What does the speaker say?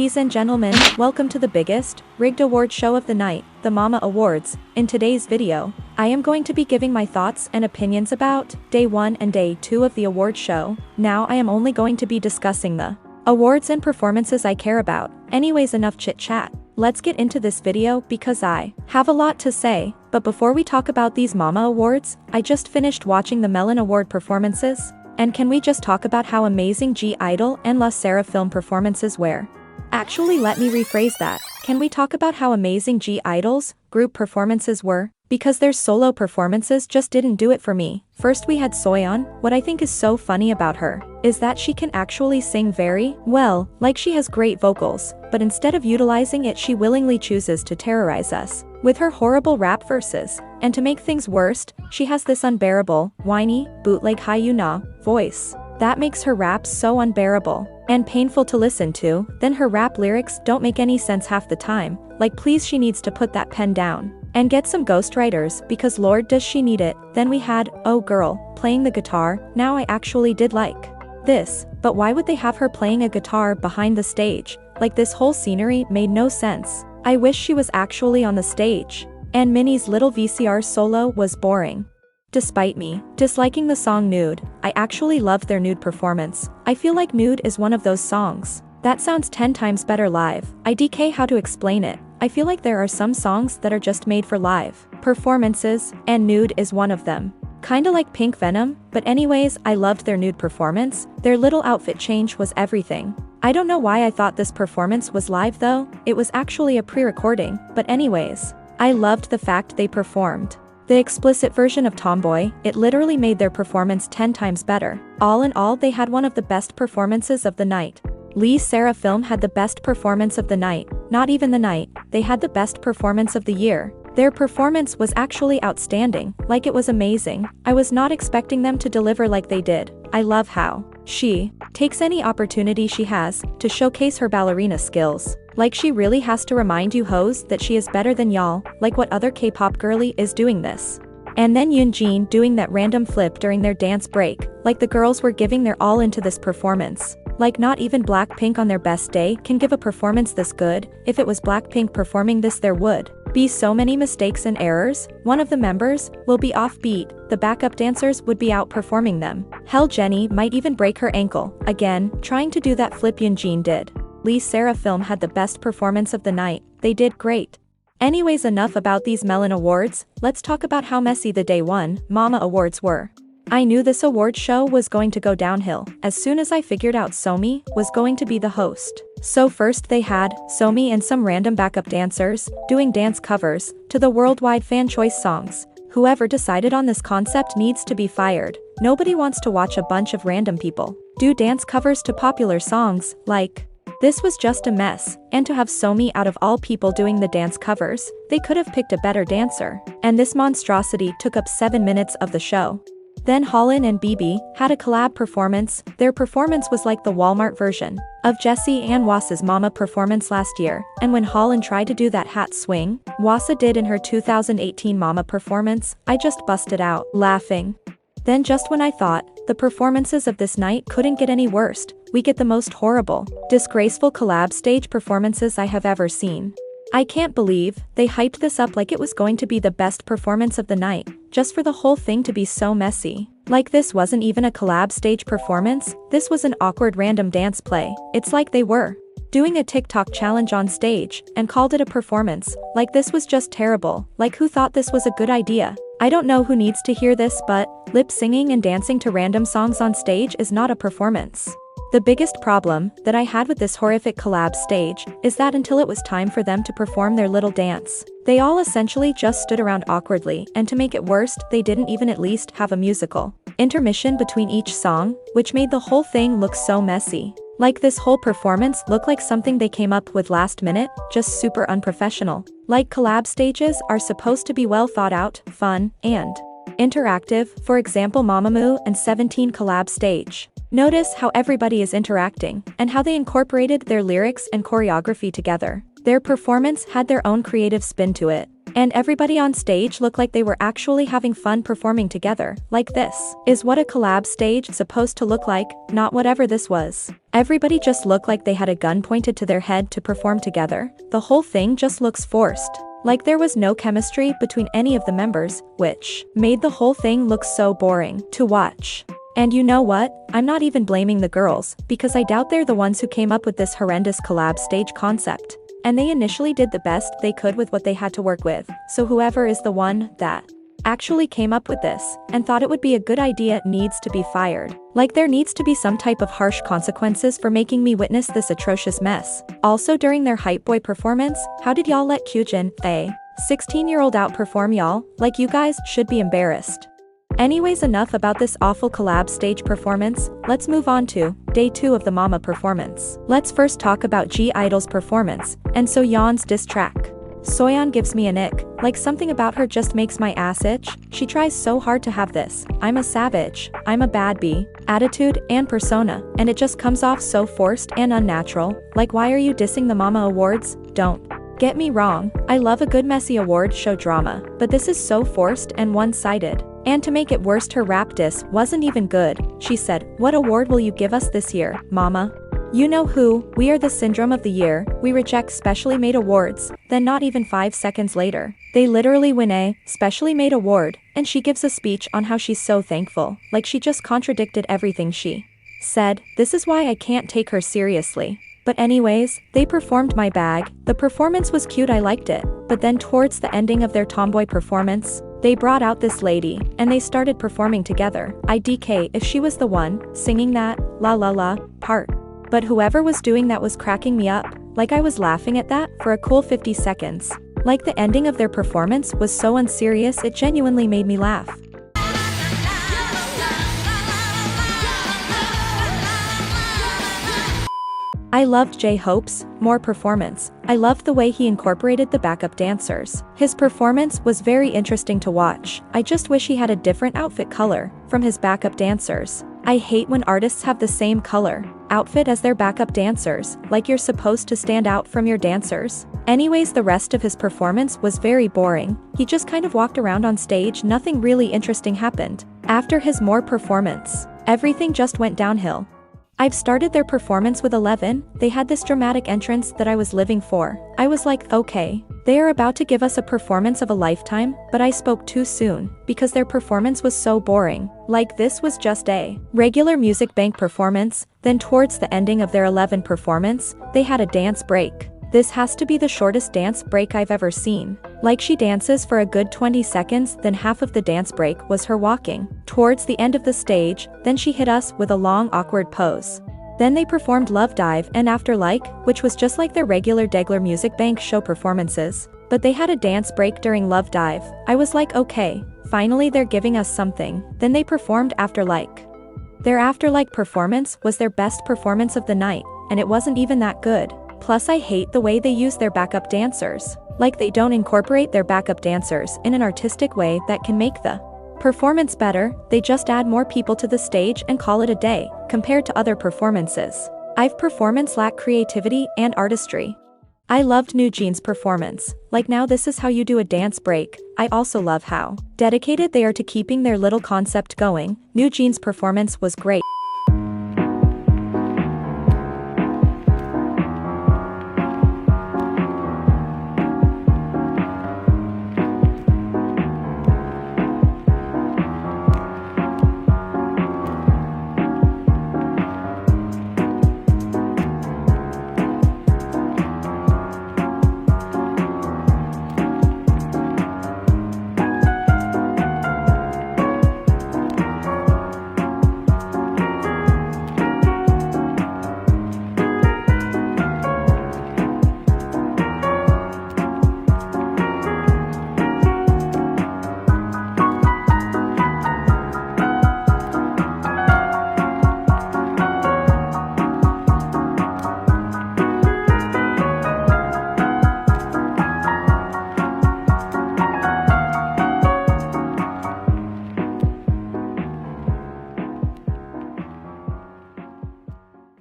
Ladies and gentlemen, welcome to the biggest, rigged award show of the night, the Mama Awards. In today's video, I am going to be giving my thoughts and opinions about Day 1 and Day 2 of the award show. Now I am only going to be discussing the awards and performances I care about. Anyways, enough chit chat. Let's get into this video because I have a lot to say. But before we talk about these Mama Awards, I just finished watching the Melon Award performances. And can we just talk about how amazing (G)I-DLE and SSERAFIM performances were? Actually, let me rephrase that. Can we talk about how amazing (G)I-DLE's group performances were? Because their solo performances just didn't do it for me. First we had Soyeon. What I think is so funny about her is that she can actually sing very well, like she has great vocals, but instead of utilizing it she willingly chooses to terrorize us with her horrible rap verses. And to make things worse, she has this unbearable, whiny, bootleg Hyuna voice. That makes her raps so unbearable and painful to listen to. Then her rap lyrics don't make any sense half the time. Like, please, she needs to put that pen down and get some ghostwriters, because Lord does she need it. Then we had Oh Girl playing the guitar. Now I actually did like this, but why would they have her playing a guitar behind the stage? Like, this whole scenery made no sense. I wish she was actually on the stage. And Minnie's little VCR solo was boring. Despite me disliking the song Nude, I actually loved their Nude performance. I feel like Nude is one of those songs that sounds 10 times better live. IDK how to explain it. I feel like there are some songs that are just made for live performances, and Nude is one of them. Kinda like Pink Venom, but anyways, I loved their Nude performance. Their little outfit change was everything. I don't know why I thought this performance was live though. It was actually a pre-recording, but anyways, I loved the fact they performed the explicit version of Tomboy. It literally made their performance 10 times better. All in all, they had one of the best performances of the night. SSERAFIM had the best performance of the night. Not even the night, they had the best performance of the year. Their performance was actually outstanding, like it was amazing. I was not expecting them to deliver like they did. I love how she takes any opportunity she has to showcase her ballerina skills. Like, she really has to remind you hoes that she is better than y'all, like what other K-pop girly is doing this. And then NewJeans doing that random flip during their dance break, like the girls were giving their all into this performance. Like, not even Blackpink on their best day can give a performance this good. If it was Blackpink performing this, there would be so many mistakes and errors. One of the members will be offbeat, the backup dancers would be outperforming them. Hell, Jennie might even break her ankle, again, trying to do that flip NewJeans did. SSERAFIM had the best performance of the night. They did great. Anyways, enough about these Melon Awards. Let's talk about how messy the Day 1 Mama Awards were. I knew this award show was going to go downhill as soon as I figured out Somi was going to be the host. So first they had Somi and some random backup dancers doing dance covers to the worldwide fan choice songs. Whoever decided on this concept needs to be fired. Nobody wants to watch a bunch of random people do dance covers to popular songs. Like, this was just a mess. And to have Somi out of all people doing the dance covers, they could have picked a better dancer. And this monstrosity took up 7 minutes of the show. Then Holland and BB had a collab performance. Their performance was like the Walmart version of Jessie and Wasa's Mama performance last year. And when Holland tried to do that hat swing Wasa did in her 2018 Mama performance, I just busted out laughing. Then just when I thought the performances of this night couldn't get any worse, we get the most horrible, disgraceful collab stage performances I have ever seen. I can't believe they hyped this up like it was going to be the best performance of the night, just for the whole thing to be so messy. Like, this wasn't even a collab stage performance, this was an awkward random dance play. It's like they were doing a TikTok challenge on stage and called it a performance. Like, this was just terrible. Like, who thought this was a good idea? I don't know who needs to hear this, but lip singing and dancing to random songs on stage is not a performance. The biggest problem that I had with this horrific collab stage is that until it was time for them to perform their little dance, they all essentially just stood around awkwardly, and to make it worse, they didn't even at least have a musical intermission between each song, which made the whole thing look so messy. Like, this whole performance looked like something they came up with last minute, just super unprofessional. Like, collab stages are supposed to be well thought out, fun, and interactive. For example, Mamamoo and 17 collab stage. Notice how everybody is interacting, and how they incorporated their lyrics and choreography together. Their performance had their own creative spin to it. And everybody on stage looked like they were actually having fun performing together. Like this is what a collab stage is supposed to look like, not whatever this was. Everybody just looked like they had a gun pointed to their head to perform together. The whole thing just looks forced. Like there was no chemistry between any of the members, which made the whole thing look so boring to watch. And you know what? I'm not even blaming the girls, because I doubt they're the ones who came up with this horrendous collab stage concept. And they initially did the best they could with what they had to work with, so whoever is the one that actually came up with this and thought it would be a good idea needs to be fired. Like there needs to be some type of harsh consequences for making me witness this atrocious mess. Also during their Hype Boy performance, how did y'all let Kyujin, a 16-year-old outperform y'all? Like you guys should be embarrassed. Anyways, enough about this awful collab stage performance, let's move on to day 2 of the Mama performance. Let's first talk about G-Idol's performance, and Soyeon's diss track. Soyeon gives me an ick, like something about her just makes my ass itch. She tries so hard to have this "I'm a savage, I'm a bad bee" attitude and persona, and it just comes off so forced and unnatural. Like why are you dissing the Mama Awards? Don't get me wrong, I love a good messy award show drama, but this is so forced and one-sided. And to make it worse, her rap diss wasn't even good. She said, "What award will you give us this year, Mama? You know who, we are the syndrome of the year, we reject specially made awards." Then not even 5 seconds later, they literally win a specially made award, and she gives a speech on how she's so thankful, like she just contradicted everything she said. This is why I can't take her seriously. But anyways, they performed My Bag. The performance was cute, I liked it, but then towards the ending of their tomboy performance, they brought out this lady, and they started performing together. IDK if she was the one singing that la la la part. But whoever was doing that was cracking me up, like I was laughing at that for a cool 50 seconds. Like the ending of their performance was so unserious it genuinely made me laugh. I loved J-Hope's more performance. I loved the way he incorporated the backup dancers. His performance was very interesting to watch. I just wish he had a different outfit color from his backup dancers. I hate when artists have the same color outfit as their backup dancers, like you're supposed to stand out from your dancers. Anyways, the rest of his performance was very boring. He just kind of walked around on stage, nothing really interesting happened. After his more performance, everything just went downhill. I've started their performance with 11, they had this dramatic entrance that I was living for. I was like, okay, they are about to give us a performance of a lifetime, but I spoke too soon, because their performance was so boring. Like this was just a regular music bank performance. Then towards the ending of their 11 performance, they had a dance break. This has to be the shortest dance break I've ever seen. Like she dances for a good 20 seconds, then half of the dance break was her walking towards the end of the stage, then she hit us with a long awkward pose. Then they performed Love Dive and After Like, which was just like their regular Degler Music Bank show performances. But they had a dance break during Love Dive. I was like, okay, finally they're giving us something. Then they performed After Like. Their After Like performance was their best performance of the night, and it wasn't even that good. Plus I hate the way they use their backup dancers. Like they don't incorporate their backup dancers in an artistic way that can make the performance better, they just add more people to the stage and call it a day, compared to other performances. I've performance lack creativity and artistry. I loved NewJeans' performance. Like now this is how you do a dance break. I also love how dedicated they are to keeping their little concept going. NewJeans' performance was great.